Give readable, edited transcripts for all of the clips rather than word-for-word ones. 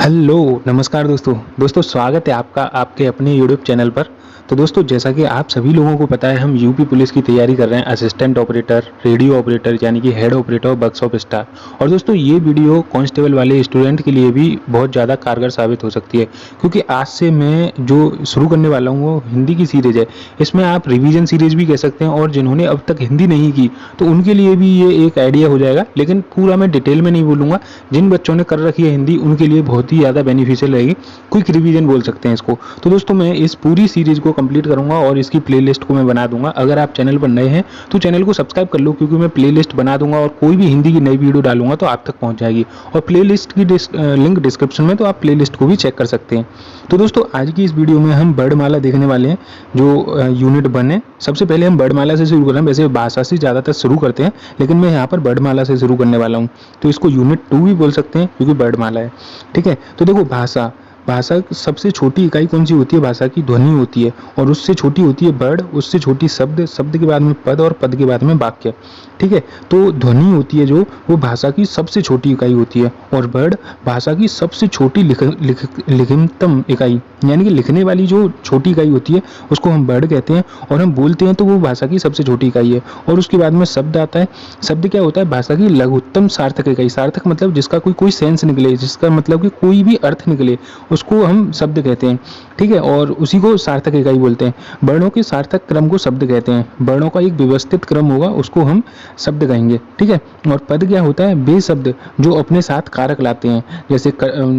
Hello नमस्कार दोस्तों स्वागत है आपका आपके अपने यूट्यूब चैनल पर। तो दोस्तों जैसा कि आप सभी लोगों को पता है हम यूपी पुलिस की तैयारी कर रहे हैं असिस्टेंट ऑपरेटर, रेडियो ऑपरेटर यानी कि हेड ऑपरेटर और वर्कशॉप स्टाफ। और दोस्तों ये वीडियो कांस्टेबल वाले स्टूडेंट के लिए भी बहुत ज़्यादा कारगर साबित हो सकती है, क्योंकि आज से मैं जो शुरू करने वाला हूँ वो हिंदी की सीरीज़ है। इसमें आप रिवीजन सीरीज़ भी कह सकते हैं, और जिन्होंने अब तक हिंदी नहीं की तो उनके लिए भी ये एक आइडिया हो जाएगा, लेकिन पूरा मैं डिटेल में नहीं बोलूँगा। जिन बच्चों ने कर रखी है हिंदी उनके लिए बहुत ही ज़्यादा बेनिफिशियल रहेगी, क्विक रिवीजन बोल सकते हैं इसको। तो दोस्तों मैं इस पूरी सीरीज़ को कंप्लीट करूंगा और इसकी प्लेलिस्ट को मैं बना दूंगा। अगर आप चैनल पर नए हैं तो चैनल को सब्सक्राइब कर लो, क्योंकि मैं प्लेलिस्ट बना दूंगा और कोई भी हिंदी की नई वीडियो डालूंगा तो आप तक पहुंच जाएगी। और प्लेलिस्ट की लिंक डिस्क्रिप्शन में, तो आप प्लेलिस्ट को भी चेक कर सकते हैं। तो दोस्तों आज की इस वीडियो में हम वर्णमाला देखने वाले हैं, जो यूनिट 1 है। सबसे पहले हम वर्णमाला से शुरू कर रहे हैं। वैसे भाषा से ज़्यादातर शुरू करते हैं, लेकिन मैं यहाँ पर वर्णमाला से शुरू करने वाला हूँ। तो इसको यूनिट 2 भी बोल सकते हैं, क्योंकि वर्णमाला है। ठीक है, तो देखो भाषा की सबसे छोटी इकाई कौन सी होती है? भाषा की ध्वनि होती है, और उससे छोटी होती है वर्ड, उससे छोटी शब्द, शब्द के बाद में पद, और पद के बाद में वाक्य। ठीक है, तो ध्वनि होती है जो, वो भाषा की सबसे छोटी इकाई होती है, और वर्ड भाषा की सबसे छोटी लिखनतम इकाई, यानी कि लिखने वाली जो छोटी इकाई होती है उसको हम वर्ड कहते हैं, और हम बोलते हैं तो वो भाषा की सबसे छोटी इकाई है। और उसके बाद में शब्द आता है। शब्द क्या होता है? भाषा की लघुत्तम सार्थक इकाई। सार्थक मतलब जिसका कोई सेंस निकले, जिसका मतलब कि कोई भी अर्थ निकले, उसको हम शब्द कहते हैं। ठीक है, और उसी को सार्थक इकाई बोलते हैं। वर्णों के सार्थक क्रम को शब्द कहते हैं। वर्णों का एक व्यवस्थित क्रम होगा, उसको हम शब्द कहेंगे। ठीक है, और पद क्या होता है? वे शब्द जो अपने साथ कारक लाते हैं, जैसे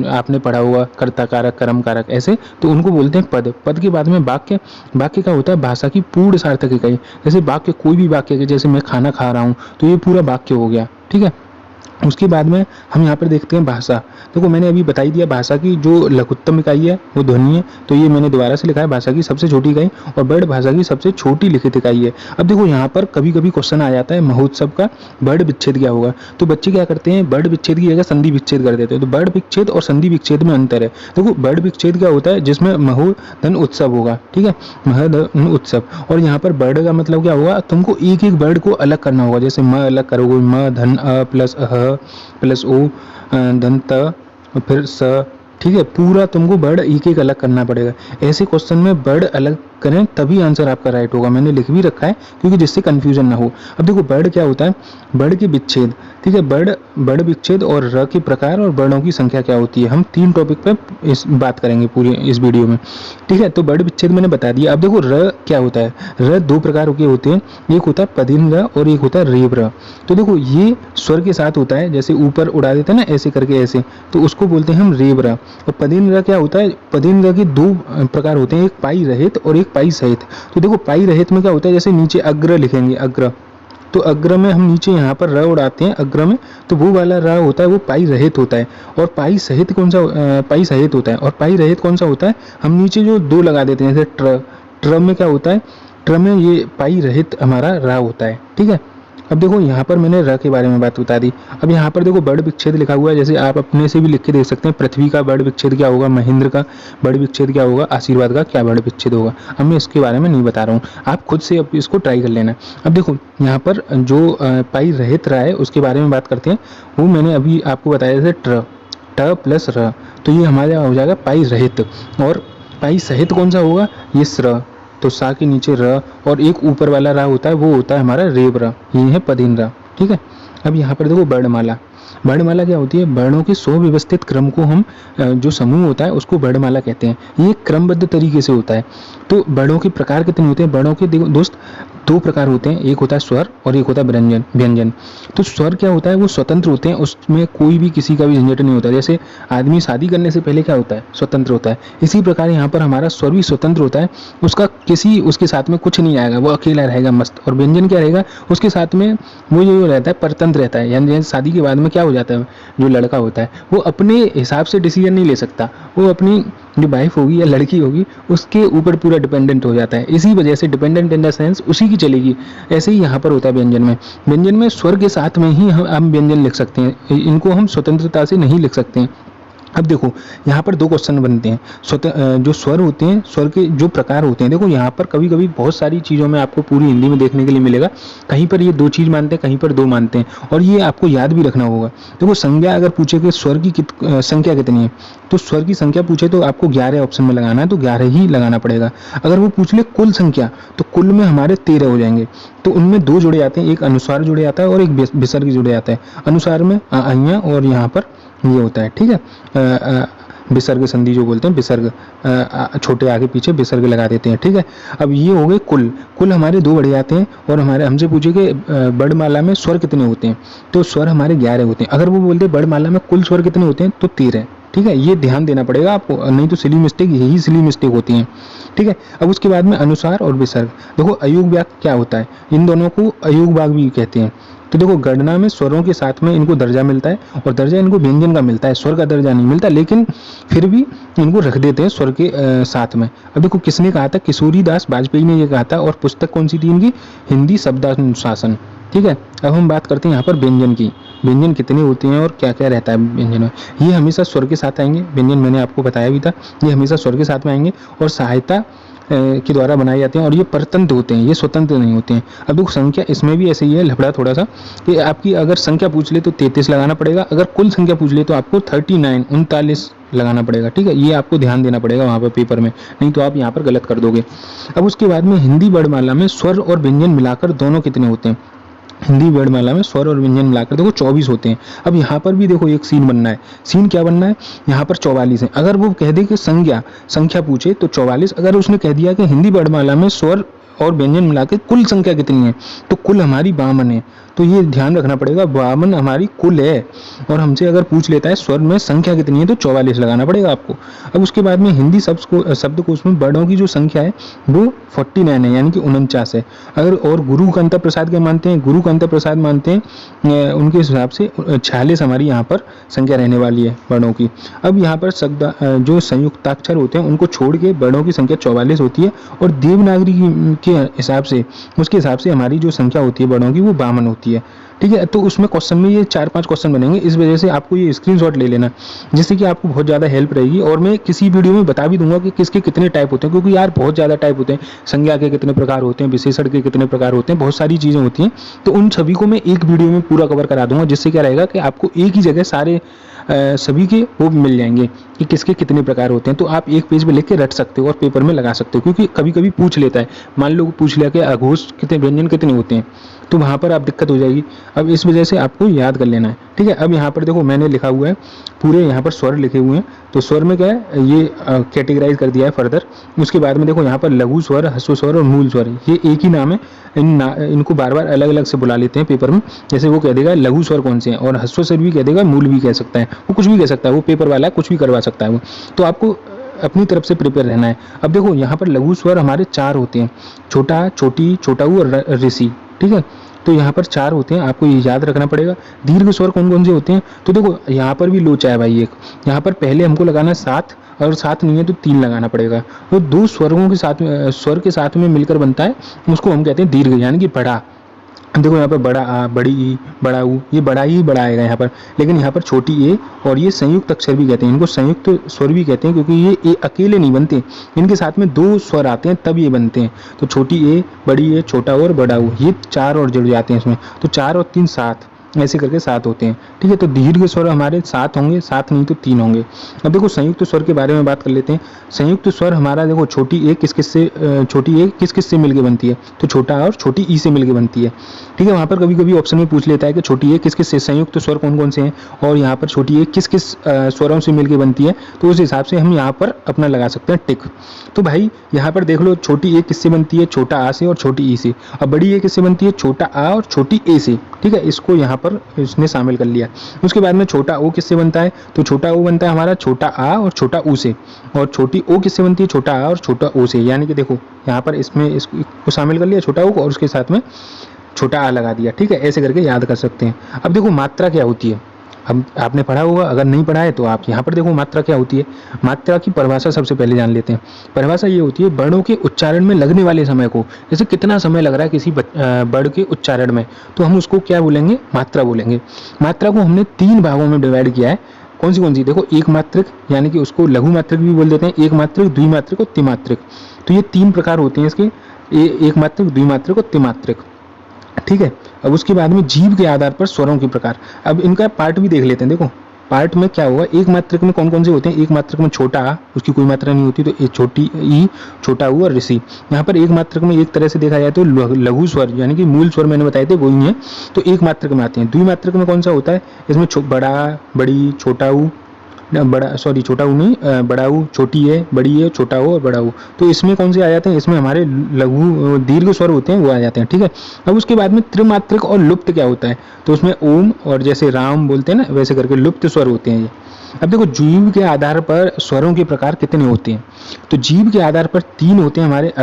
आपने पढ़ा होगा कर्ता कारक, कर्म कारक, ऐसे, तो उनको बोलते हैं पद। पद के बाद में वाक्य। वाक्य क्या होता है? भाषा की पूर्ण सार्थक इकाई। जैसे वाक्य, कोई भी वाक्य, जैसे मैं खाना खा रहा हूँ, तो ये पूरा वाक्य हो गया। ठीक है, उसके बाद में हम यहाँ पर देखते हैं भाषा। देखो मैंने अभी बता ही दिया, भाषा की जो लघुत्तम इकाई है वो ध्वनि है, तो ये मैंने दोबारा से लिखा है, भाषा की सबसे छोटी इकाई। और वर्ड भाषा की सबसे छोटी लिखित इकाई है। अब देखो यहाँ पर कभी कभी क्वेश्चन आ जाता है महोत्सव का, वर्ड विच्छेद क्या होगा? तो बच्चे क्या करते हैं, वर्ड विच्छेद की जगह संधि विच्छेद कर देते हैं। तो वर्ड विच्छेद और संधि विच्छेद में अंतर है। देखो वर्ड विच्छेद क्या होता है? जिसमें महो धन उत्सव होगा। ठीक है, महधन उत्सव। और यहाँ पर वर्ड का मतलब क्या होगा? तुमको एक एक वर्ड को अलग करना होगा। जैसे म अलग करोगे, म धन अ प्लस अह प्लस ओ धन त, फिर स। ठीक है, पूरा तुमको वर्ड एक एक अलग करना पड़ेगा। ऐसे क्वेश्चन में वर्ड अलग करें तभी आंसर आपका राइट होगा। मैंने लिख भी रखा है, क्योंकि जिससे कंफ्यूजन ना हो। अब देखो वर्ड क्या होता है? वर्ड के विच्छेद। ठीक है, वर्ड विच्छेद और र के प्रकार और वर्णों की संख्या क्या होती है, हम 3 टॉपिक पे इस बात करेंगे पूरी इस वीडियो में। ठीक है, तो वर्ड विच्छेद मैंने बता दिया। अब देखो र क्या होता है? र 2 प्रकार के होते हैं, एक होता है पदिन र और एक होता है रेव र। तो देखो ये स्वर के साथ होता है, जैसे ऊपर उड़ा देते हैं ना ऐसे करके, ऐसे, तो उसको बोलते हैं हम रेव र। और पदिन र क्या होता है? पदिन र के 2 प्रकार होते हैं, एक पाई रहित और एक पाई सहित। तो देखो पाई रहित में क्या होता है? जैसे नीचे अग्र लिखेंगे, अग्र, तो अग्र में हम नीचे यहाँ पर र उड़ाते हैं अग्र में, तो वो वाला र होता है वो पाई रहित होता है। और पाई सहित कौन सा? पाई सहित होता है। और पाई रहित कौन सा होता है? हम नीचे जो 2 लगा देते हैं, जैसे ट्र। ट्र में क्या होता है? ट्र में ये पाई रहित हमारा र होता है। ठीक है, अब देखो यहाँ पर मैंने र के बारे में बात बता दी। अब यहाँ पर देखो वर्ड विच्छेद लिखा हुआ है, जैसे आप अपने से भी लिख के देख सकते हैं। पृथ्वी का वर्ड विच्छेद क्या होगा? महेंद्र का वर्ड विच्छेद क्या होगा? आशीर्वाद का क्या वर्ड विच्छेद होगा? अब मैं इसके बारे में नहीं बता रहा हूँ, आप खुद से अब इसको ट्राई कर लेना। अब देखो यहाँ पर जो पाई रहित रहा है उसके बारे में बात करते हैं। वो मैंने अभी आपको बताया, जैसे ट्र, ट प्लस र, तो ये हमारे हो जाएगा पाई रहित। और पाई सहित कौन सा होगा? ये स्र, तो सा के नीचे र, और एक ऊपर वाला रा होता है, वो होता है हमारा रेव र। ये है पदिन रा। ठीक है, अब यहाँ पर देखो वर्णमाला। वर्णमाला क्या होती है? वर्णों के सुव्यवस्थित क्रम को हम, जो समूह होता है उसको वर्णमाला कहते हैं। ये क्रमबद्ध तरीके से होता है। तो वर्णों के प्रकार कितने होते हैं? वर्णों के देखो दोस्त 2 प्रकार होते हैं, एक होता है स्वर और एक होता है व्यंजन। तो स्वर क्या होता है? वो स्वतंत्र होते हैं, उसमें कोई भी किसी का भी झंझट नहीं होता। जैसे आदमी शादी करने से पहले क्या होता है? स्वतंत्र होता है। इसी प्रकार यहाँ पर हमारा स्वर भी स्वतंत्र होता है, उसके साथ में कुछ नहीं आएगा, वो अकेला रहेगा मस्त। और व्यंजन क्या रहेगा? उसके साथ में वो जो रहता है परतंत्र रहता है। यानी शादी के बाद में क्या हो जाता है, जो लड़का होता है वो अपने हिसाब से डिसीजन नहीं ले सकता, वो अपनी जो वाइफ होगी या लड़की होगी उसके ऊपर पूरा डिपेंडेंट हो जाता है। इसी वजह से डिपेंडेंट इन द सेंस उसी की चलेगी। ऐसे ही यहाँ पर होता है व्यंजन में। व्यंजन में स्वर के साथ में ही हम व्यंजन लिख सकते हैं, इनको हम स्वतंत्रता से नहीं लिख सकते हैं। अब देखो यहाँ पर दो क्वेश्चन बनते हैं। जो स्वर होते हैं, स्वर के जो प्रकार होते हैं, देखो यहाँ पर कभी कभी बहुत सारी चीज़ों में आपको पूरी हिंदी में देखने के लिए मिलेगा। कहीं पर ये दो चीज़ मानते हैं, कहीं पर दो मानते हैं, और ये आपको याद भी रखना होगा। देखो संज्ञा अगर पूछे कि स्वर की संख्या कितनी है, तो स्वर की संख्या पूछे तो आपको 11 ऑप्शन में लगाना है, तो 11 ही लगाना पड़ेगा। अगर वो पूछ ले कुल संख्या, तो कुल में हमारे 13 हो जाएंगे। तो उनमें दो जुड़े आते हैं, एक अनुस्वार जुड़े आता है और एक विसर्ग जुड़े आता है। अनुस्वार में अइया और यहाँ पर ये होता है, ठीक है। विसर्ग संधि जो बोलते हैं, विसर्ग छोटे आगे पीछे विसर्ग लगा देते हैं, ठीक है। अब ये हो गए कुल। कुल हमारे दो बढ़े आते हैं, और हमारे हमसे पूछे कि वर्णमाला में स्वर कितने होते हैं, तो स्वर हमारे 11 होते हैं। अगर वो बोलते हैं वर्णमाला में कुल स्वर कितने होते हैं, तो 13, ठीक है। ये ध्यान देना पड़ेगा आपको, नहीं तो सिली मिस्टेक, यही सिली मिस्टेक होती है, ठीक है। अब उसके बाद में अनुस्वार और विसर्ग। देखो अयोग वाक्य क्या होता है, इन दोनों को अयोग वाक्य भी कहते हैं। तो देखो गणना में स्वरों के साथ में इनको दर्जा मिलता है, और दर्जा इनको व्यंजन का मिलता है, स्वर का दर्जा नहीं मिलता, लेकिन फिर भी इनको रख देते हैं स्वर के साथ में। अब देखो किसने कहा था, किशोरी दास वाजपेयी ने ये कहा था, और पुस्तक कौन सी थी इनकी, हिंदी शब्दानुशासन, ठीक है। अब हम बात करते हैं यहाँ पर व्यंजन की। व्यंजन कितने होते हैं और क्या क्या रहता है व्यंजन में। ये हमेशा स्वर के साथ आएंगे, व्यंजन मैंने आपको बताया भी था, ये हमेशा स्वर के साथ में आएंगे और सहायता के द्वारा बनाए जाते हैं, और ये परतंत्र होते हैं, ये स्वतंत्र नहीं होते हैं। अब देखो संख्या, इसमें भी ऐसे ही है लफड़ा थोड़ा सा, कि आपकी अगर संख्या पूछ ले तो 33 लगाना पड़ेगा, अगर कुल संख्या पूछ ले तो आपको 39 लगाना पड़ेगा, ठीक है। ये आपको ध्यान देना पड़ेगा वहाँ पर पेपर में, नहीं तो आप यहाँ पर गलत कर दोगे। अब उसके बाद में हिंदी वर्णमाला में स्वर और व्यंजन मिलाकर दोनों कितने होते हैं। हिंदी वर्णमाला में स्वर और व्यंजन मिलाकर देखो 24 होते हैं। अब यहाँ पर भी देखो एक सीन बनना है। सीन क्या बनना है, यहाँ पर 44 है। अगर वो कह दे कि संख्या पूछे तो 44, अगर उसने कह दिया कि हिंदी वर्णमाला में स्वर और व्यंजन मिलाकर कुल संख्या कितनी है, तो कुल हमारी 52 है। तो ये ध्यान रखना पड़ेगा, 52 हमारी कुल है, और हमसे अगर पूछ लेता है स्वर में संख्या कितनी है, तो 44 लगाना पड़ेगा आपको। अब उसके बाद में हिंदी शब्दकोश में वर्णों की जो संख्या है वो 49 है, यानी कि 49 है। अगर और गुरु कांता प्रसाद के मानते हैं, गुरु कांता प्रसाद मानते हैं उनके हिसाब से 46 हमारी यहाँ पर संख्या रहने वाली है वर्णों की। अब यहाँ पर शब्द जो संयुक्ताक्षर होते हैं उनको छोड़ के वर्णों की संख्या 44 होती है, और देवनागरी के हिसाब से, उसके हिसाब से हमारी जो संख्या होती है वर्णों की वो 52 होती है, ठीक है। तो उसमें क्वेश्चन में ये 4-5 क्वेश्चन बनेंगे, इस वजह से आपको ये स्क्रीनशॉट ले लेना, जिससे कि आपको बहुत ज़्यादा हेल्प रहेगी। और मैं किसी वीडियो में बता भी दूंगा कि किसके कितने टाइप होते हैं, क्योंकि यार बहुत ज़्यादा टाइप होते हैं। संज्ञा के कितने प्रकार होते हैं, विशेषण के कितने प्रकार होते हैं, बहुत सारी चीज़ें होती हैं। तो उन सभी को मैं एक वीडियो में पूरा कवर करा दूंगा, जिससे क्या रहेगा कि आपको एक ही जगह सारे सभी के वो मिल जाएंगे कि किसके कितने प्रकार होते हैं। तो आप एक पेज में लिख के रट सकते हो और पेपर में लगा सकते हो, क्योंकि कभी कभी पूछ लेता है। मान लो पूछ लिया कि अघोष कितने, व्यंजन कितने होते हैं, तो वहाँ पर आप दिक्कत हो जाएगी। अब इस वजह से आपको याद कर लेना है, ठीक है। अब यहाँ पर देखो मैंने लिखा हुआ है, पूरे यहाँ पर स्वर लिखे हुए हैं। तो स्वर में क्या है, ये कैटेगराइज कर दिया है फर्दर। उसके बाद में देखो यहाँ पर लघु स्वर, ह्रस्व स्वर और मूल स्वर, ये एक ही नाम है। इनको बार बार अलग अलग से बुला लेते हैं पेपर में। जैसे वो कह देगा लघु स्वर कौन से हैं, और ह्रस्व स्वर भी कह देगा, मूल भी कह सकता है, वो कुछ भी कह सकता है, वो पेपर वाला कुछ भी करवा सकता है वो। तो आपको अपनी तरफ से प्रिपेयर रहना है। अब देखो यहाँ पर लघु स्वर हमारे 4 होते हैं, छोटा, छोटी, छोटा ऊ और ऋषि, ठीक है। तो यहाँ पर 4 होते हैं, आपको ये याद रखना पड़ेगा। दीर्घ स्वर कौन कौन से होते हैं, तो देखो यहाँ पर भी लोचा है भाई एक। यहाँ पर पहले हमको लगाना 7, और 7 नहीं है तो 3 लगाना पड़ेगा। तो 2 स्वरों के साथ में, स्वर के साथ में मिलकर बनता है, उसको हम कहते हैं दीर्घ, यानी कि बड़ा। देखो यहाँ पर बड़ा आ, बड़ी ई, बड़ा ऊ, ये बड़ा ही बड़ा आएगा यहाँ पर। लेकिन यहाँ पर छोटी ए, और ये संयुक्त अक्षर भी कहते हैं, इनको संयुक्त स्वर भी कहते हैं, क्योंकि ये ए अकेले नहीं बनते, इनके साथ में 2 स्वर आते हैं तब ये बनते हैं। तो छोटी ए, बड़ी ए, छोटा और बड़ा ऊ, ये 4 और जुड़ जाते हैं इसमें। तो 4 और 3 7, ऐसे करके 7 होते हैं, ठीक है। तो दीर्घ स्वर हमारे 7 होंगे, 7 नहीं तो 3 होंगे। अब देखो संयुक्त स्वर के बारे में बात कर लेते हैं। संयुक्त स्वर हमारा देखो, छोटी ए किस किस से मिलके बनती है, तो छोटा और छोटी ई से मिलके बनती है, ठीक है। वहाँ पर कभी कभी ऑप्शन में पूछ लेता है कि छोटी ए किस किस से, संयुक्त स्वर कौन कौन से हैं, और यहाँ पर छोटी ए किस किस स्वरों से मिलके बनती है, तो उस हिसाब से हम यहाँ पर अपना लगा सकते हैं टिक। तो भाई यहाँ पर देख लो, छोटी ए किससे बनती है, छोटा आ से और छोटी ई से, और बड़ी ए किससे बनती है, छोटा आ और छोटी ए से, ठीक है। इसको यहाँ पर इसने शामिल कर लिया। उसके बाद में छोटा ओ किससे बनता है, तो छोटा ओ बनता है हमारा छोटा आ और छोटा ऊ से, और छोटी ओ किससे बनती है, छोटा आ और छोटा ओ से। यानी कि देखो यहाँ पर इसमें इसको शामिल कर लिया, छोटा ओ को, और उसके साथ में छोटा आ लगा दिया, ठीक है। ऐसे करके याद कर सकते हैं। अब देखो मात्रा क्या होती है, अब आपने पढ़ा होगा, अगर नहीं पढ़ा है तो आप यहाँ पर देखो मात्रा क्या होती है। मात्रा की परिभाषा सबसे पहले जान लेते हैं। परिभाषा ये होती है वर्णों के उच्चारण में लगने वाले समय को, जैसे कितना समय लग रहा है किसी वर्ण के उच्चारण में, तो हम उसको क्या बोलेंगे, मात्रा बोलेंगे। मात्रा को हमने 3 भागों में डिवाइड किया है। कौन सी देखो, एक मात्रिक यानी कि उसको लघु मात्रिक भी बोल देते हैं, एक मात्रिक, द्विमात्रिक और त्रिमात्रिक। तो ये 3 प्रकार होते हैं इसके, एक मात्रिक, द्विमात्रिक और त्रिमात्रिक। ठीक है। अब उसके बाद में जीव के आधार पर स्वरों के प्रकार। अब इनका पार्ट भी देख लेते हैं। देखो पार्ट में क्या होगा, एक मात्रक में कौन कौन से होते हैं। एक मात्रक में छोटा आ, उसकी कोई मात्रा नहीं होती, तो एक छोटी ई, छोटा ऊ और ऋषि। यहाँ पर एक मात्रक में एक तरह से देखा जाए तो लघु स्वर यानी कि मूल स्वर मैंने बताए थे वही है, तो एक मात्रक में आते हैं। द्विमात्रक में कौन सा होता है, इसमें बड़ा, बड़ी, छोटा ऊ, बड़ा, सॉरी छोटा ऊ नहीं, बड़ा ऊ, छोटी है, बड़ी है, छोटा ओ और बड़ा ऊ। तो इसमें कौन से आ जाते हैं, इसमें हमारे लघु दीर्घ स्वर होते हैं वो आ जाते हैं। ठीक है। अब उसके बाद में त्रिमात्रिक और लुप्त क्या होता है, तो उसमें ओम और जैसे राम बोलते हैं ना वैसे करके लुप्त स्वर होते हैं ये। अब देखो जीव के आधार पर स्वरों के प्रकार कितने होते हैं, तो जीव के आधार पर 3 होते हैं हमारे,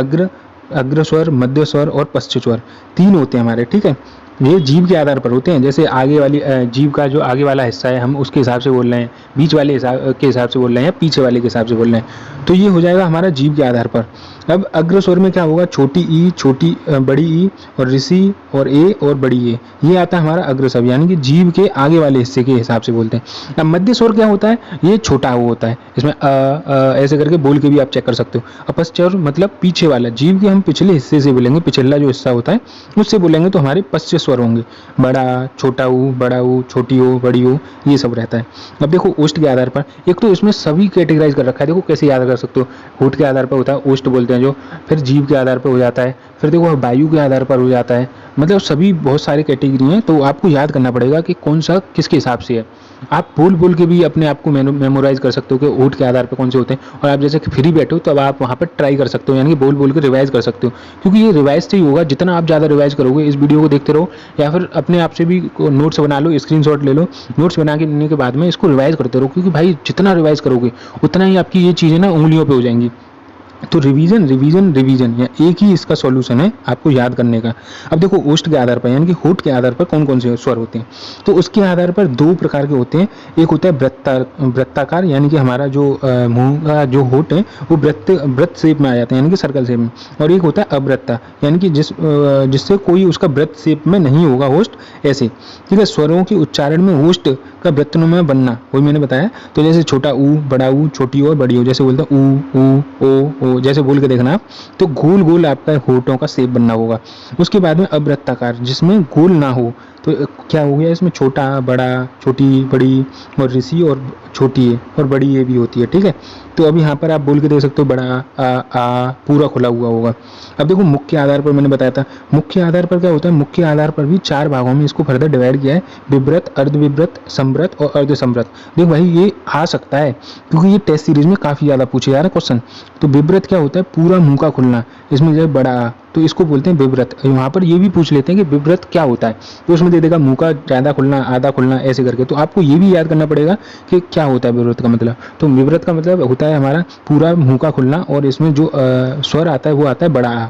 अग्र स्वर, मध्य स्वर और पश्च स्वर, 3 होते हैं हमारे। ठीक है। ये जीव के आधार पर होते हैं, जैसे आगे वाली जीव का जो आगे वाला हिस्सा है हम उसके हिसाब से बोल रहे हैं, बीच वाले के हिसाब से बोल रहे हैं या पीछे वाले के हिसाब से बोल रहे हैं, तो ये हो जाएगा हमारा जीव के आधार पर। अब अग्र स्वर में क्या होगा, छोटी ई, छोटी बड़ी ई और ऋषि और ए और बड़ी ए, ये आता है हमारा अग्र स्वर यानी कि जीव के आगे वाले हिस्से के हिसाब से बोलते हैं। अब मध्य स्वर क्या होता है, ये छोटा वो होता है, इसमें ऐसे करके बोल के भी आप चेक कर सकते हो। अपस्च स्वर मतलब पीछे वाला, जीव के हम पिछले हिस्से से बोलेंगे, पिछला जो हिस्सा होता है उससे बोलेंगे तो हमारे पश्च स्वर होंगे, बड़ा, छोटा ऊ, बड़ा ऊ, छोटी ओ, बड़ी ओ, ये सब रहता है। अब देखो ओष्ठ के आधार पर, एक तो इसमें सभी कैटेगराइज कर रखा है, देखो कैसे याद कर सकते हो। होठ के आधार पर होता है ओष्ठ बोलते हैं जो, फिर जीव के आधार पर हो जाता है, फिर देखो वायु के आधार पर हो जाता है, मतलब सभी बहुत सारी कैटेगरी हैं, तो आपको याद करना पड़ेगा कि कौन सा किसके हिसाब से है। आप बोल बोल के भी अपने आप को मेमोराइज कर सकते हो कि होठ के आधार पर कौन से होते हैं, और आप जैसे कि फ्री बैठे हो तो अब आप वहाँ पर ट्राई कर सकते हो, यानी कि बोल बोल के रिवाइज कर सकते हो, क्योंकि ये रिवाइज से ही होगा। जितना आप ज़्यादा रिवाइज करोगे, इस वीडियो को देखते रहो या फिर अपने आप से भी नोट्स बना लो, स्क्रीनशॉट ले लो, नोट्स बना के लेने के बाद में इसको रिवाइज करते रहो, क्योंकि भाई जितना रिवाइज करोगे उतना ही आपकी ये चीज़ें ना उंगलियों पे हो जाएंगी। तो रिवीजन रिवीजन रिवीजन या एक ही इसका सॉल्यूशन है आपको याद करने का। अब देखो ओष्ठ के आधार पर यानी कि होठ के आधार पर कौन कौन से स्वर होते हैं, तो उसके आधार पर 2 प्रकार के होते हैं। एक होता है वृत्ताकार यानी कि हमारा जो मुंह का जो होठ है वो वृत्त शेप में आ जाते हैं यानी कि सर्कल शेप में, और एक होता है अवृत्ता यानी कि जिससे कोई उसका वृत्त शेप में नहीं होगा होस्ट ऐसे। ठीक है। स्वरों के उच्चारण में होस्ट का वृत्तनुमा बनना वही मैंने बताया, तो जैसे छोटा ऊ, बड़ा ऊ, छोटी ओ और बड़ी ओ, जैसे बोलते हैं ऊ ओ, जैसे बोल के देखना आप, तो गोल गोल आपका होठों का शेप बनना होगा। उसके बाद में अवृत्ताकार जिसमें गोल ना हो, तो क्या हो गया इसमें छोटा, बड़ा, छोटी, बड़ी और ऋषि और छोटी है और बड़ी ये भी होती है। ठीक है। तो अब यहाँ पर आप बोल के देख सकते हो, बड़ा आ पूरा खुला हुआ होगा। अब देखो मुख्य आधार पर मैंने बताया था, मुख्य आधार पर क्या होता है, मुख्य आधार पर भी 4 भागों में इसको फर्दर डिवाइड किया है, विव्रत, अर्धविव्रत, संव्रत और अर्धसंव्रत। देखो भाई ये आ सकता है क्योंकि ये टेस्ट सीरीज में काफ़ी ज़्यादा पूछे जा रहे हैं क्वेश्चन। तो विव्रत क्या होता है, पूरा मुंह का खुलना, इसमें जो बड़ा, तो इसको बोलते हैं विव्रत। वहाँ पर ये भी पूछ लेते हैं कि विव्रत क्या होता है, तो उसमें दे देगा मुंह का ज़्यादा खुलना, आधा खुलना ऐसे करके। तो आपको ये भी याद करना पड़ेगा कि क्या होता है विव्रत का मतलब। तो विव्रत का मतलब होता है हमारा पूरा मुंह का खुलना, और इसमें जो स्वर आता है वो आता है बड़ा आ।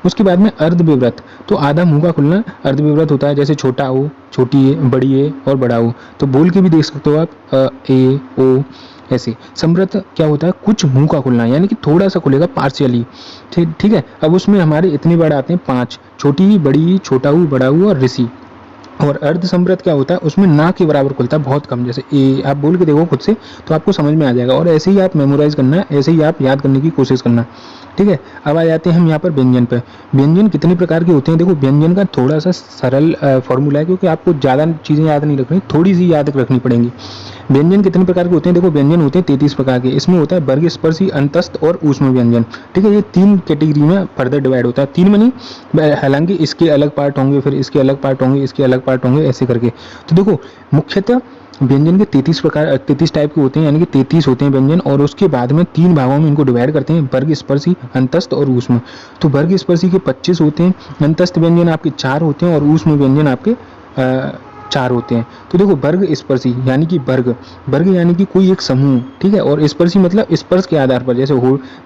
उसके बाद में अर्धविव्रत, तो आधा मुंह का खुलना अर्धविव्रत होता है, जैसे छोटा ओ, छोटी ए, बड़ी ए और बड़ा ओ। तो बोल के भी देख सकते हो आप, ए ओ ऐसे। संव्रत क्या होता है, कुछ मुंह का खुलना यानी कि थोड़ा सा खुलेगा पार्शियली। ठीक है। अब उसमें हमारे इतने वर्ड आते हैं 5, छोटी, बड़ी, छोटा ऊ, बड़ा ऊ और ऋषि। और अर्धसंव्रत क्या होता है, उसमें ना के बराबर खुलता है, बहुत कम, जैसे ए। आप बोल के देखो खुद से तो आपको समझ में आ जाएगा, और ऐसे ही आप मेमोराइज करना, ऐसे ही आप याद करने की कोशिश करना। ठीक है। अब आ जाते हैं हम यहाँ पर व्यंजन पे। व्यंजन कितने प्रकार के होते हैं, देखो व्यंजन का थोड़ा सा सरल फॉर्मूला है, क्योंकि आपको ज़्यादा चीज़ें याद नहीं रखनी, थोड़ी सी याद रखनी पड़ेंगी। व्यंजन कितने प्रकार के होते हैं, देखो व्यंजन होते हैं 33 प्रकार के। इसमें होता है वर्ग, स्पर्शी, अंतस्थ और ऊष्म व्यंजन। ठीक है। ये 3 कैटेगरी में फर्दर डिवाइड होता है, 3 में नहीं, हालांकि इसके अलग पार्ट होंगे, फिर इसके अलग पार्ट होंगे, इसके अलग पार्ट होंगे, ऐसे करके। तो देखो मुख्यतः व्यंजन के 33 टाइप के होते हैं, यानी कि 33 होते हैं व्यंजन, और उसके बाद में 3 भागों में इनको डिवाइड करते हैं, वर्ग, स्पर्शी, अंतस्थ और ऊष्म। तो वर्ग स्पर्शी के 25 होते हैं, अंतस्थ व्यंजन आपके 4 होते हैं और ऊष्म व्यंजन आपके 4 होते हैं। तो देखो वर्ग स्पर्शी यानी कि वर्ग यानी कि कोई एक समूह। ठीक है। और स्पर्शी मतलब स्पर्श के आधार पर, जैसे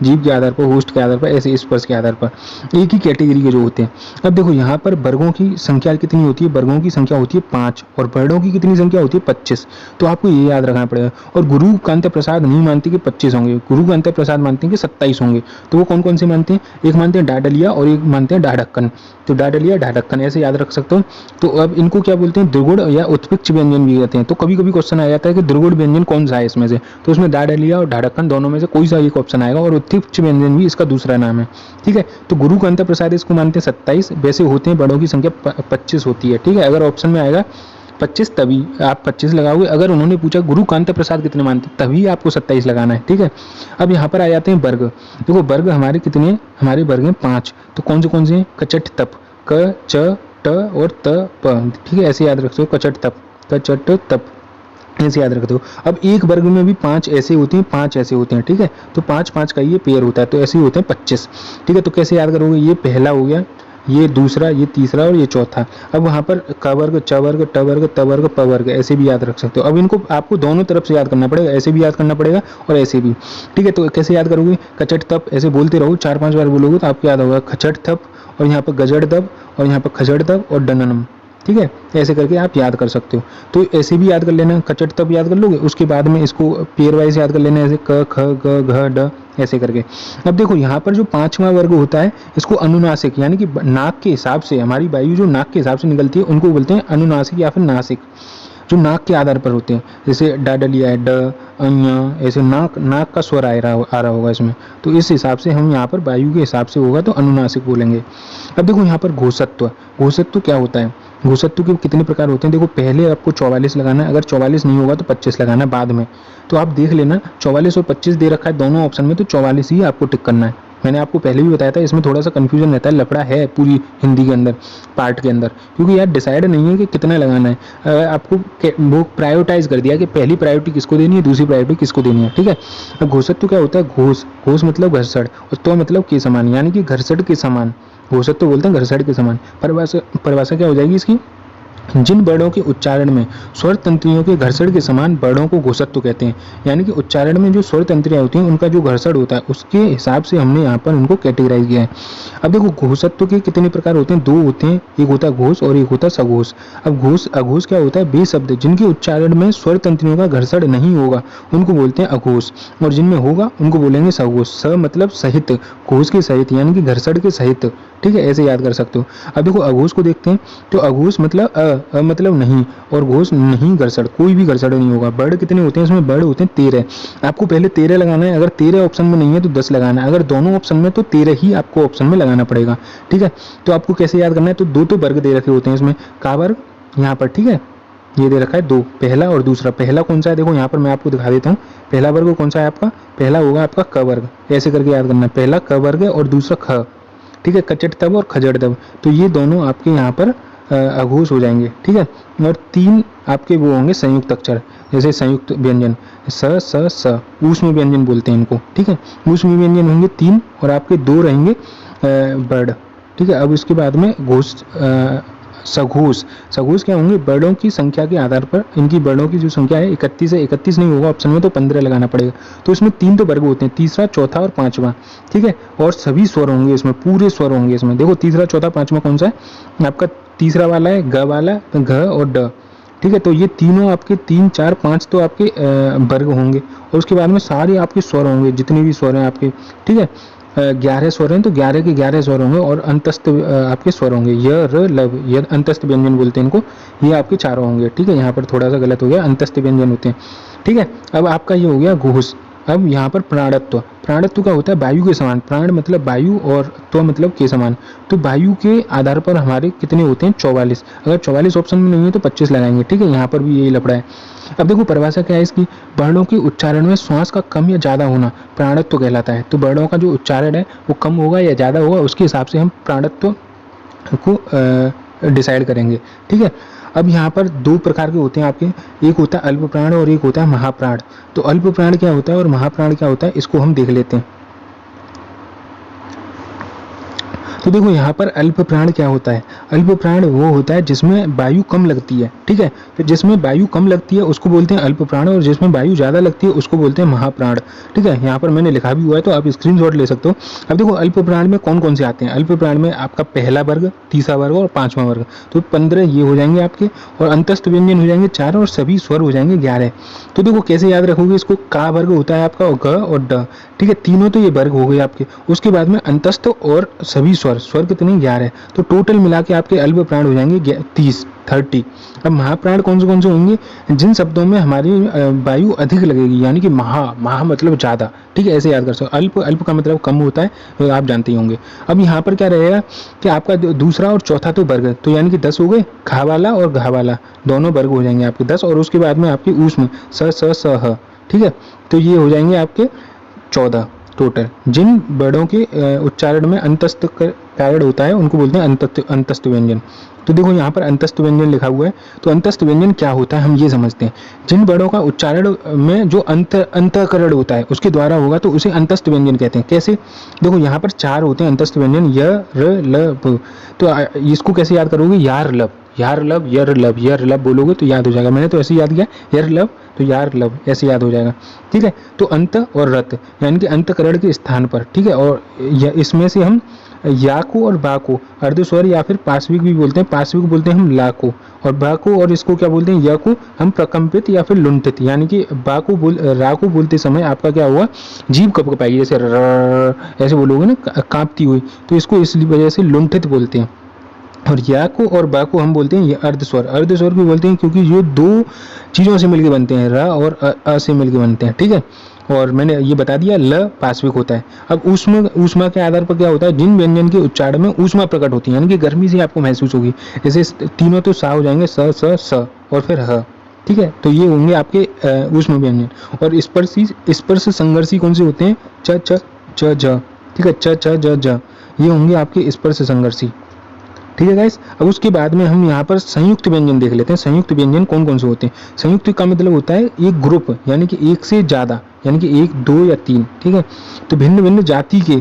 जीव के आधार पर, होस्ट के आधार पर, ऐसे स्पर्श के आधार पर एक ही कैटेगरी के जो होते हैं। अब देखो यहाँ पर वर्गों की संख्या कितनी होती है, वर्गों की संख्या होती है 5, और वर्णों की कितनी संख्या होती है 25। तो आपको ये याद रखना पड़ेगा। और गुरु कांत प्रसाद नहीं मानते कि 25 होंगे, गुरु कांत प्रसाद मानते हैं कि 27 होंगे। तो वो कौन कौन से मानते हैं, एक मानते हैं डाडलिया और एक मानते हैं ढाढक्कन। तो डाडलिया, ढाढक्कन ऐसे याद रख सकते हो। तो अब इनको क्या बोलते हैं, द्विगुण दुर्गुण या उत्पिक्ष व्यंजन भी कहते हैं। तो कभी कभी क्वेश्चन आ जाता है कि दुर्गुण व्यंजन कौन सा है इसमें से, तो उसमें दाड़लिया और ढाढ़कन दोनों में से कोई सा एक ऑप्शन आएगा, और उत्पिक्ष व्यंजन भी इसका दूसरा नाम है। ठीक है, तो गुरु कांता प्रसाद इसको मानते हैं 27, वैसे होते हैं बड़ों की संख्या 25 होती है। ठीक है, अगर ऑप्शन में आएगा 25 तभी आप 25 लगाओगे, अगर उन्होंने पूछा गुरु कांता प्रसाद कितने मानते तभी आपको 27 लगाना है। ठीक है, अब यहाँ पर आ जाते हैं वर्ग। देखो वर्ग हमारे कितने, हमारे वर्ग हैं 5। तो कौन से हैं, कचट तप, क च ट और त प। ठीक है, ऐसे याद रखते हो, कचट तप, कचट तप, ऐसे याद रखते हो। अब एक वर्ग में भी 5 ऐसे होते हैं, 5 ऐसे होते हैं। ठीक है, तो 5 का ये पेयर होता है, तो ऐसे ही होते हैं 25। ठीक है, तो कैसे याद करोगे, ये पहला हो गया, ये दूसरा, ये तीसरा और ये चौथा। अब वहाँ पर क वर्ग, च वर्ग, ट वर्ग, त वर्ग, प वर्ग ऐसे भी याद रख सकते हो। अब इनको आपको दोनों तरफ से याद करना पड़ेगा, ऐसे भी याद करना पड़ेगा और ऐसे भी। ठीक है, तो कैसे याद करोगे, कचट तप ऐसे बोलते रहो, 4-5 बार बोलोगे तो आपको याद होगा खचट तप, और यहाँ पर गजड़ दब, और यहाँ पर खजड़ दब और डननम। ठीक है, ऐसे करके आप याद कर सकते हो। तो ऐसे भी याद कर लेना, कचट तब याद कर लोगे, उसके बाद में इसको पेयर वाइज याद कर लेना, ऐसे क ख ग घ ड ऐसे करके। अब देखो यहाँ पर जो 5वां वर्ग होता है इसको अनुनासिक, यानी कि नाक के हिसाब से, हमारी वायु जो नाक के हिसाब से निकलती है उनको बोलते हैं अनुनासिक या फिर नासिक, जो नाक के आधार पर होते हैं। जैसे डाडलिया है, ड, अ, ऐसे नाक का स्वर आ रहा होगा इसमें, तो इस हिसाब से हम यहाँ पर वायु के हिसाब से होगा तो अनुनासिक बोलेंगे। अब देखो यहाँ पर घोषत्व, घोषत्व क्या होता है, घोषत्व के कितने प्रकार होते हैं। देखो पहले आपको 44 लगाना है, अगर 44 नहीं होगा तो 25 लगाना है बाद में। तो आप देख लेना 44 और 25 दे रखा है दोनों ऑप्शन में, तो 44 ही आपको टिक करना है। मैंने आपको पहले भी बताया था, इसमें थोड़ा सा कंफ्यूजन रहता है, लफड़ा है पूरी हिंदी के अंदर, पार्ट के अंदर, क्योंकि यार डिसाइड नहीं है कि कितना लगाना है। आपको वो प्रायोरिटाइज कर दिया कि पहली प्रायोरिटी किसको देनी है, दूसरी प्रायोरिटी किसको देनी है। ठीक है, अब घोषत्व क्या होता है, घोष मतलब घर्षण, और तो मतलब के समान, यानी कि घर्षण के समान, घोषत्व बोलते हैं घर्षण के समान। परिभाषा क्या हो जाएगी इसकी, जिन वर्णों के उच्चारण में स्वर तंत्रियों के घर्षण के समान वर्णों को घोषत्व कहते हैं। यानी कि उच्चारण में जो स्वर तंत्रियां होती हैं उनका जो घर्षण होता है उसके हिसाब से हमने यहाँ पर उनको कैटेगराइज किया है। अब देखो घोषत्व के कितने प्रकार होते हैं, 2 होते हैं, एक होता है घोष और एक होता है सघोष। अब अघोष क्या होता है, वे शब्द जिनके उच्चारण में स्वर तंत्रियों का घर्षण नहीं होगा उनको बोलते हैं अघोष, और जिनमें होगा उनको बोलेंगे सघोष। स मतलब सहित, घोष के सहित यानी कि घर्षण के सहित। ठीक है, ऐसे याद कर सकते हो। अब देखो अघोष को देखते हैं, तो अघोष मतलब अ मतलब नहीं, और घोष नहीं घर्षण, कोई भी घर्षण नहीं होगा। वर्ड कितने होते हैं इसमें, वर्ड होते हैं 13। आपको पहले 13 लगाना है, अगर 13 ऑप्शन में नहीं है तो 10 लगाना है, अगर दोनों ऑप्शन में तो 13 ही आपको ऑप्शन में लगाना पड़ेगा। ठीक है, तो आपको कैसे याद करना है, तो 2 वर्ग दे रखे होते हैं इसमें, का वर्ग यहाँ पर। ठीक है, ये दे रखा है 2, पहला और दूसरा। पहला कौन सा है, देखो यहाँ पर मैं आपको दिखा देता हूँ, पहला वर्ग कौन सा है आपका, पहला होगा आपका क वर्ग, ऐसे करके याद करना है, पहला क वर्ग है और दूसरा ख। ठीक है, कचट तब और खजड़ तब, तो ये दोनों आपके यहाँ पर अघोष हो जाएंगे। ठीक है, और 3 आपके वो होंगे संयुक्त अक्षर, जैसे संयुक्त व्यंजन स स स, ऊष्म व्यंजन बोलते हैं इनको। ठीक है, ऊष्म व्यंजन होंगे 3 और आपके 2 रहेंगे वर्ड। ठीक है, अब इसके बाद में घोष सघोष। सघोष क्या होंगे, वर्णों की संख्या के आधार पर, इनकी वर्णों की जो संख्या है 31 है, 31 नहीं होगा ऑप्शन में तो 15 लगाना पड़ेगा। तो इसमें 3 तो वर्ग होते हैं, तीसरा, चौथा और 5वां। ठीक है, और सभी स्वर होंगे इसमें, पूरे स्वर होंगे इसमें। देखो तीसरा, चौथा, 5वां कौन सा है, आपका तीसरा वाला है ग वाला, घ और ड। ठीक है, तो ये तीनों आपके 3, 4, 5 तो आपके वर्ग होंगे, और उसके बाद में सारे आपके स्वर होंगे, जितने भी स्वर हैं आपके। ठीक है, 11 स्वर हैं तो 11 के 11 स्वर होंगे, और अंतस्थ आपके स्वर होंगे, य र लव, ये अंतस्थ व्यंजन बोलते हैं इनको, ये आपके चारों होंगे। ठीक है, यहाँ पर थोड़ा सा गलत हो गया, अंतस्थ व्यंजन होते हैं। ठीक है, अब आपका ये हो गया घोष। अब यहाँ पर प्राणत्व, प्राणत्व क्या होता है, वायु के समान, प्राण मतलब वायु और त्व मतलब के समान। तो वायु के आधार पर हमारे कितने होते हैं, 44। अगर 44 ऑप्शन में नहीं है तो 25 लगाएंगे। ठीक है, यहाँ पर भी यही लफड़ा है। अब देखो परिभाषा क्या है इसकी, वर्णों के उच्चारण में श्वास का कम या ज़्यादा होना प्राणत्व कहलाता है। तो वर्णों का जो उच्चारण है वो कम होगा या ज़्यादा होगा, उसके हिसाब से हम प्राणत्व को डिसाइड करेंगे। ठीक है, अब यहाँ पर 2 प्रकार के होते हैं आपके, एक होता है अल्प प्राण और एक होता है महाप्राण। तो अल्प प्राण क्या होता है और महाप्राण क्या होता है, इसको हम देख लेते हैं। तो देखो यहाँ पर अल्प प्राण क्या होता है, अल्प प्राण वो होता है जिसमें वायु कम लगती है। ठीक है, तो जिसमें वायु कम लगती है उसको बोलते हैं अल्प प्राण, और जिसमें वायु ज़्यादा लगती है उसको बोलते हैं महाप्राण। ठीक है, यहाँ पर मैंने लिखा भी हुआ है तो आप स्क्रीनशॉट ले सकते हो। अब देखो अल्प प्राण में कौन कौन से आते हैं, अल्प प्राण में आपका पहला वर्ग, तीसरा वर्ग और 5वां वर्ग, तो 15 ये हो जाएंगे आपके, और अंतस्थ व्यंजन हो जाएंगे 4 और सभी स्वर हो जाएंगे 11। तो देखो कैसे याद रखोगे इसको, का वर्ग होता है आपका, ग और ड। ठीक है, तीनों तो ये वर्ग हो गए आपके, उसके बाद में अंतस्थ और सभी स्वर कितने, 11। तो टोटल मिला के आपके अल्प प्राण हो जाएंगे 30। 30। अब महाप्राण कौन से होंगे? जिन शब्दों में हमारी वायु अधिक लगेगी, यानी कि महा मतलब ज़्यादा, ठीक है, ऐसे याद कर सकते हो। अल्प का मतलब कम होता है, तो आप जानते ही होंगे। अब यहाँ पर क्या रहेगा कि आपका दूसरा और चौथा तो वर्ग, तो यानी कि 10 हो गए, खा वाला और घा वाला दोनों वर्ग हो जाएंगे आपके 10, और उसके बाद में आपकी ऊष्म स ह, ठीक है, तो ये हो जाएंगे आपके 14 टोटल। जिन वर्णों के उच्चारण में अंतस्थ कारण होता है उनको बोलते हैं अंतस्थ व्यंजन। तो देखो यहाँ पर अंतस्थ व्यंजन लिखा हुआ है, तो अंतस्थ व्यंजन क्या होता है हम ये समझते हैं। जिन वर्णों का उच्चारण में जो अंतःकरण होता है उसके द्वारा होगा तो उसे अंतस्थ व्यंजन कहते हैं। कैसे? देखो यहाँ पर 4 होते हैं अंतस्थ व्यंजन, य, र, ल, प। तो इसको कैसे याद करोगे? यार लब, यर लब बोलोगे तो याद हो जाएगा। मैंने तो ऐसे याद किया, यर लब तो यार लब, ऐसे याद हो जाएगा, ठीक है। तो अंत और रत यानी कि अंतकरण के स्थान पर, ठीक है, और इसमें से हम या को और बा को अर्धस्वर या फिर पार्श्विक भी बोलते हैं। पार्श्विक बोलते हैं हम ला को, और बा को और इसको क्या बोलते हैं? या को हम प्रकंपित या फिर लुंठित, यानी कि बा को रा को बोलते समय आपका क्या हुआ? जीभ कप कपाएगी, जैसे ऐसे बोलोगे ना, कांपती हुई, तो इसको इस वजह से लुंठित बोलते हैं। और या को और बा को हम बोलते हैं ये अर्धस्वर भी बोलते हैं, क्योंकि ये 2 चीज़ों से मिलकर बनते हैं, र और अ से मिलकर बनते हैं, ठीक है। और मैंने ये बता दिया ल पार्श्विक होता है। अब ऊष्मा के आधार पर क्या होता है? जिन व्यंजन के उच्चारण में ऊष्मा प्रकट होती है, यानी कि गर्मी से आपको महसूस होगी, जैसे तीनों तो सा हो जाएंगे, स और फिर ह, ठीक है। तो ये होंगे आपके ऊष्म व्यंजन। और स्पर्श संघर्षी कौन से होते हैं? च च च ज, ठीक है, च च ज ज, ये होंगे आपके स्पर्श संघर्षी, ठीक है गाइस। अब उसके बाद में हम यहाँ पर संयुक्त व्यंजन देख लेते हैं। संयुक्त व्यंजन कौन से होते हैं? संयुक्त का मतलब होता है एक ग्रुप, यानी कि एक से ज़्यादा, यानी कि 1, 2 या 3, ठीक है। तो भिन्न भिन्न जाति के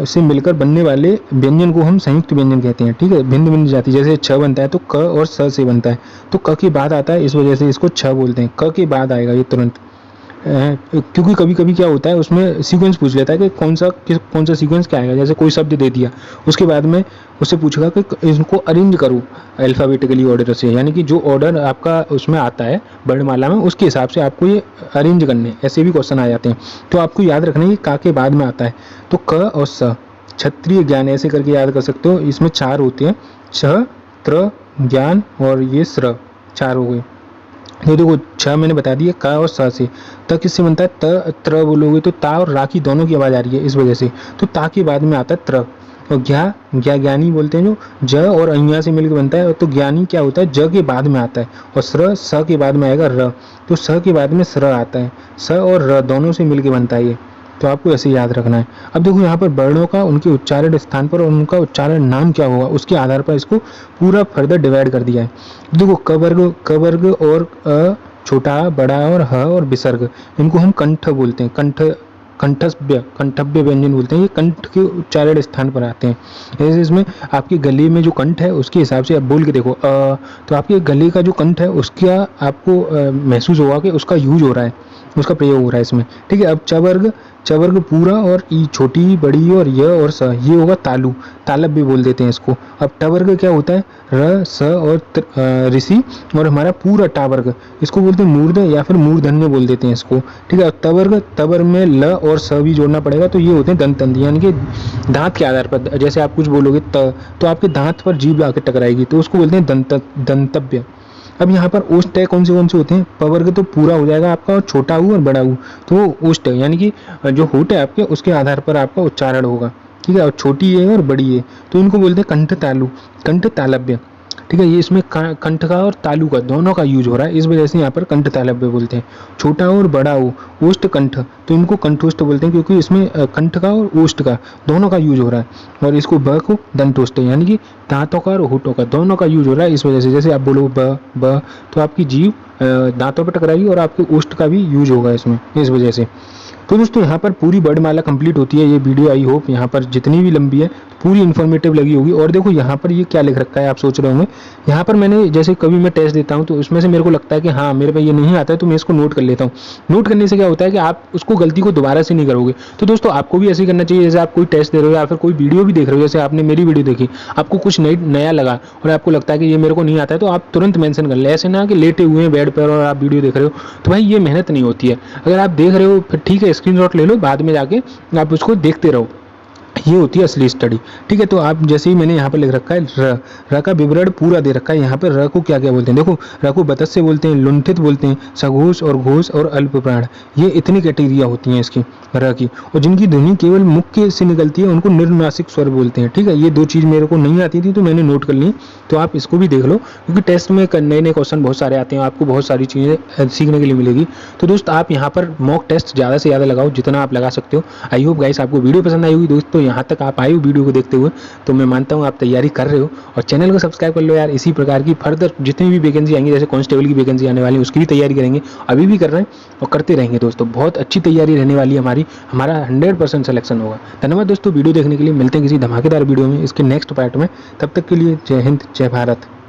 से मिलकर बनने वाले व्यंजन को हम संयुक्त व्यंजन कहते हैं, ठीक है। भिन्न भिन्न जाति, जैसे छ बनता है तो क और स से बनता है, तो क के बाद आता है, इस वजह से इसको छ बोलते हैं। क के बाद आएगा ये तुरंत, क्योंकि कभी कभी क्या होता है उसमें सीक्वेंस पूछ लेता है कि कौन सा सीक्वेंस क्या आएगा। जैसे कोई शब्द दे दिया, उसके बाद में उससे पूछेगा कि इसको अरेंज करो अल्फ़ाबेटिकली ऑर्डर से, यानी कि जो ऑर्डर आपका उसमें आता है वर्णमाला में उसके हिसाब से आपको ये अरेंज करने, ऐसे भी क्वेश्चन आ जाते हैं। तो आपको याद रखना है कि का के बाद में आता है, तो क और स, क्षत्रिय ज्ञान ऐसे करके याद कर सकते हो। इसमें 4 होते हैं, छ, त्र, ज्ञान और ये स्र, 4 हो गए। तो देखो छ मैंने बता दिया, का और सा से। त किससे बनता है? त त्र बोलोगे तो ता और रा की दोनों की आवाज़ आ रही है, इस वजह से, तो ता के बाद में आता है त्र। और ज्ञानी बोलते हैं जो ज और अइया से मिलकर बनता है, तो ज्ञानी क्या होता है? ज के बाद में आता है, और स्र स के बाद में आएगा र, तो स के बाद में स्र आता है, स और र दोनों से मिलकर बनता है ये, तो आपको ऐसे याद रखना है। अब देखो यहाँ पर वर्णों का उनके उच्चारण स्थान पर और उनका उच्चारण नाम क्या होगा उसके आधार पर इसको पूरा फर्दर डिवाइड कर दिया है। देखो क वर्ग और अ, छोटा, बड़ा और ह और विसर्ग, इनको हम कंठ बोलते हैं, कंठव्य व्यंजन बोलते हैं। ये कंठ के उच्चारण स्थान पर आते हैं। जैसे इसमें आपके गले में जो कंठ है उसके हिसाब से आप बोल के देखो, तो आपके गले का जो कंठ है उसका आपको महसूस होगा कि उसका यूज हो रहा है, उसका प्रयोग हो रहा है इसमें, ठीक है। अब चवर्ग पूरा और ई छोटी, बड़ी और य और स, ये होगा तालु, तालब भी बोल देते हैं इसको। अब टवर्ग क्या होता है? र, स और ऋषि, और हमारा पूरा टावर्ग, इसको बोलते हैं मूर्ध या फिर मूर्धन्य बोल देते हैं इसको, ठीक है। तवर्ग में ल और स भी जोड़ना पड़ेगा, तो ये होते हैं दंतंत, यानी कि दांत के आधार पर, जैसे आप कुछ बोलोगे तो आपके दांत पर जीभ आकर टकराएगी, तो उसको बोलते हैं दंतव्य। अब यहाँ पर ओष्ठ है कौन से होते हैं? पवर्ग तो पूरा हो जाएगा आपका, और छोटा ऊ और बड़ा ऊ, तो वो ओष्ठ है, यानी कि जो होठ है आपके उसके आधार पर आपका उच्चारण होगा, ठीक है। और छोटी है और बड़ी है तो इनको बोलते हैं कंठ तालु, कंठ तालव्य, ठीक है। ये इसमें कंठ का और तालु का दोनों का यूज हो रहा है, इस वजह से यहाँ पर कंठ तालव्य बोलते हैं। छोटा और बड़ा ऊ, ओष्ठ कंठ, तो इनको कंठोष्ठ बोलते हैं, क्योंकि इसमें कंठ का और ओष्ठ का दोनों का यूज हो रहा है। और इसको ब को दंतोष्ठ, यानी कि दांतों का और होठों का दोनों का यूज हो रहा है, इस वजह से। जैसे आप बोलो ब तो आपकी जीभ दांतों पर टकराएगी और आपके ओष्ठ का भी यूज होगा इसमें, इस वजह से। तो दोस्तों यहाँ पर पूरी वर्णमाला कंप्लीट होती है। ये वीडियो आई होप यहाँ पर जितनी भी लंबी है पूरी इन्फॉर्मेटिव लगी होगी। और देखो यहाँ पर ये क्या लिख रखा है, आप सोच रहे होंगे, यहाँ पर मैंने जैसे कभी मैं टेस्ट देता हूँ तो उसमें से मेरे को लगता है कि हाँ मेरे पे ये नहीं आता है, तो मैं इसको नोट कर लेता हूँ। नोट करने से क्या होता है कि आप उसको गलती को दोबारा से नहीं करोगे। तो दोस्तों आपको भी ऐसे ही करना चाहिए, जैसे आप कोई टेस्ट दे रहे हो या फिर कोई वीडियो भी देख रहे हो, जैसे आपने मेरी वीडियो देखी, आपको कुछ नया लगा और आपको लगता है कि ये मेरे को नहीं आता है, तो आप तुरंत मेंशन कर ले। ऐसे ना कि लेटे हुए हैं बेड पर और आप वीडियो देख रहे हो, तो भाई ये मेहनत नहीं होती है। अगर आप देख रहे हो फिर ठीक है, स्क्रीनशॉट ले लो, बाद में जाके आप उसको देखते रहो। ये होती है असली स्टडी। ठीक है, तो आप जैसे ही मैंने यहाँ पर लिख रखा है र का विवरण पूरा दे रखा है। यहाँ पर र को क्या क्या बोलते हैं, देखो र को बतस्य बोलते हैं, लुंठित बोलते हैं, सघोष और घोष और अल्प प्राण, ये इतनी कैटेगरिया होती हैं इसकी र की। और जिनकी ध्वनि केवल मुख से निकलती है उनको निर्नासिक स्वर बोलते हैं। ठीक है, ये दो चीज़ मेरे को नहीं आती थी तो मैंने नोट कर ली, तो आप इसको भी देख लो, क्योंकि टेस्ट में नए नए क्वेश्चन बहुत सारे आते हैं, आपको बहुत सारी चीज़ें सीखने के लिए मिलेगी। तो दोस्त आप यहाँ पर मॉक टेस्ट ज़्यादा से ज़्यादा लगाओ, जितना आप लगा सकते हो। आई होप गाइस आपको वीडियो पसंद आई होगी दोस्तों, यहाँ तक आप आए हो वीडियो को देखते हुए, तो मैं मानता हूँ आप तैयारी कर रहे हो। और चैनल को सब्सक्राइब कर लो यार, इसी प्रकार की फर्दर जितनी भी वैकेंसी आएंगी, जैसे कांस्टेबल की वैकेंसी आने वाली है उसकी भी तैयारी करेंगे, अभी भी कर रहे हैं और करते रहेंगे दोस्तों। बहुत अच्छी तैयारी रहने वाली है हमारी, हमारा 100% सिलेक्शन होगा। धन्यवाद दोस्तों वीडियो देखने के लिए, मिलते हैं किसी धमाकेदार वीडियो में इसके नेक्स्ट पार्ट में। तब तक के लिए जय हिंद, जय भारत।